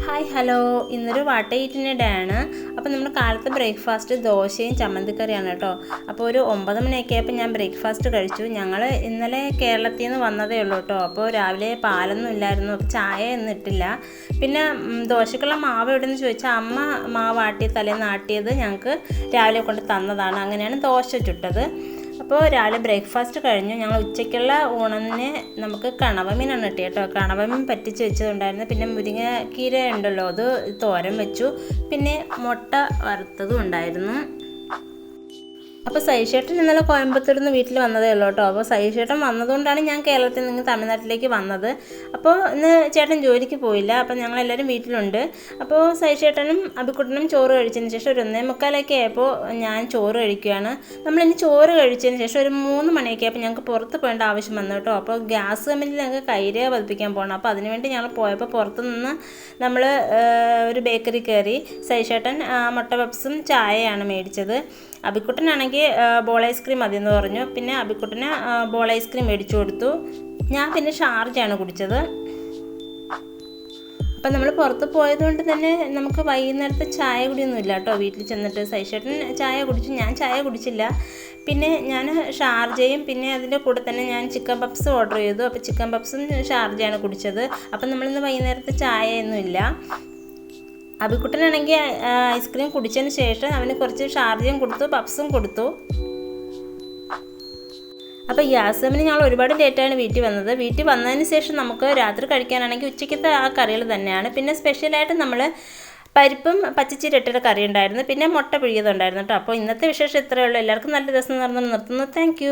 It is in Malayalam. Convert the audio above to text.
ഹായ് ഹലോ, ഇന്നൊരു വാട്ട ഈറ്റിൻ്റെ ഡേ ആണ്. അപ്പോൾ നമ്മൾ കാലത്തെ ബ്രേക്ക്ഫാസ്റ്റ് ദോശയും ചമ്മന്തിക്കറിയാണ് കേട്ടോ. അപ്പോൾ ഒരു 9 മണിയൊക്കെ ആയപ്പോൾ ഞാൻ ബ്രേക്ക്ഫാസ്റ്റ് കഴിച്ചു. ഞങ്ങൾ ഇന്നലെ കേരളത്തിൽ നിന്ന് വന്നതേ ഉള്ളൂ കേട്ടോ. അപ്പോൾ രാവിലെ പാലൊന്നും ഇല്ലായിരുന്നു, അപ്പോൾ ചായ ഒന്നും ഇട്ടില്ല. പിന്നെ ദോശക്കുള്ള മാവ് എവിടെയെന്ന് ചോദിച്ചാൽ അമ്മ മാവ് ആട്ടിയ തലേന്ന് ആട്ടിയത് ഞങ്ങൾക്ക് രാവിലെ കൊണ്ട് തന്നതാണ്. അങ്ങനെയാണ് ദോശ ചുട്ടത്. അപ്പോൾ രാവിലെ ബ്രേക്ക്ഫാസ്റ്റ് കഴിഞ്ഞു. ഞങ്ങൾ ഉച്ചയ്ക്കുള്ള ഊണിന് നമുക്ക് കണവമീനാണ് കിട്ടിയത് കേട്ടോ. കണവമീൻ പറ്റിച്ച് വെച്ചതുണ്ടായിരുന്നു. പിന്നെ മുരിങ്ങക്കീര ഉണ്ടല്ലോ, അത് തോരൻ വെച്ചു. പിന്നെ മുട്ട വറുത്തതും ഉണ്ടായിരുന്നു. അപ്പോൾ സൈഷേട്ടൻ ഇന്നലെ കോയമ്പത്തൂരിൽ നിന്ന് വീട്ടിൽ വന്നതേ ഉള്ളൂ കേട്ടോ. അപ്പോൾ സൈഷേട്ടൻ വന്നതുകൊണ്ടാണ് ഞാൻ കേരളത്തിൽ നിന്ന് തമിഴ്നാട്ടിലേക്ക് വന്നത്. അപ്പോൾ ഇന്ന് ചേട്ടൻ ജോലിക്ക് പോയില്ല. അപ്പോൾ ഞങ്ങളെല്ലാവരും വീട്ടിലുണ്ട്. അപ്പോൾ സൈഷേട്ടനും അബിക്കുട്ടനും ചോറ് കഴിച്ചതിന് ശേഷം ഒരു 1:45 ആയപ്പോൾ ഞാൻ ചോറ് കഴിക്കുകയാണ്. നമ്മളിനി ചോറ് കഴിച്ചതിന് ശേഷം ഒരു 3 മണിയൊക്കെ ആയപ്പോൾ ഞങ്ങൾക്ക് പുറത്ത് പോകേണ്ട ആവശ്യം വന്നു കേട്ടോ. അപ്പോൾ ഗ്യാസ് കമ്പനിയിൽ ഞങ്ങൾക്ക് കൈരേ പതിപ്പിക്കാൻ പോകണം. അപ്പോൾ അതിനുവേണ്ടി ഞങ്ങൾ പോയപ്പോൾ പുറത്ത് നിന്ന് നമ്മൾ ഒരു ബേക്കറി കയറി. സൈഷേട്ടൻ മുട്ട പപ്സും ചായയാണ് മേടിച്ചത്. അബിക്കുട്ടനാണെങ്കിൽ ബോൾ ഐസ്ക്രീം മതി എന്ന് പറഞ്ഞു. പിന്നെ അബിക്കുട്ടന് ബോൾ ഐസ്ക്രീം മേടിച്ചു കൊടുത്തു. ഞാൻ പിന്നെ ഷാർജയാണ് കുടിച്ചത്. അപ്പം നമ്മൾ പുറത്ത് പോയതുകൊണ്ട് തന്നെ നമുക്ക് വൈകുന്നേരത്തെ ചായ കുടിയൊന്നും ഇല്ല കേട്ടോ. വീട്ടിൽ ചെന്നിട്ട് സൈഷേട്ടൻ ചായ കുടിച്ചു, ഞാൻ ചായ കുടിച്ചില്ല. പിന്നെ ഞാൻ ഷാർജയും പിന്നെ അതിൻ്റെ കൂടെ തന്നെ ഞാൻ ചിക്കൻ പപ്സ് ഓർഡർ ചെയ്തു. അപ്പോൾ ചിക്കൻ പപ്സും ഷാർജയാണ് കുടിച്ചത്. അപ്പം നമ്മളിന്ന് വൈകുന്നേരത്തെ ചായയൊന്നും ഇല്ല. അബിക്കുട്ടനാണെങ്കിൽ ഐസ്ക്രീം കുടിച്ചതിന് ശേഷം അവന് കുറച്ച് ഷാർജയും കൊടുത്തു, പപ്സും കൊടുത്തു. അപ്പോൾ ഗ്യാസമിന് ഞങ്ങൾ ഒരുപാട് ലേറ്റാണ് വീട്ടിൽ വന്നത്. വീട്ടിൽ വന്നതിന് ശേഷം നമുക്ക് രാത്രി കഴിക്കാനാണെങ്കിൽ ഉച്ചയ്ക്കത്തെ ആ കറികൾ തന്നെയാണ്. പിന്നെ സ്പെഷ്യലായിട്ട് നമ്മൾ പരിപ്പും പച്ചച്ചിരട്ടയുടെ കറി ഉണ്ടായിരുന്നു. പിന്നെ മുട്ട പിഴിയതുണ്ടായിരുന്നു കേട്ടോ. അപ്പോൾ ഇന്നത്തെ വിശേഷം ഇത്രയേ ഉള്ളൂ. എല്ലാവർക്കും നല്ല ദിവസം നടന്നു നിർത്തുന്നു. താങ്ക്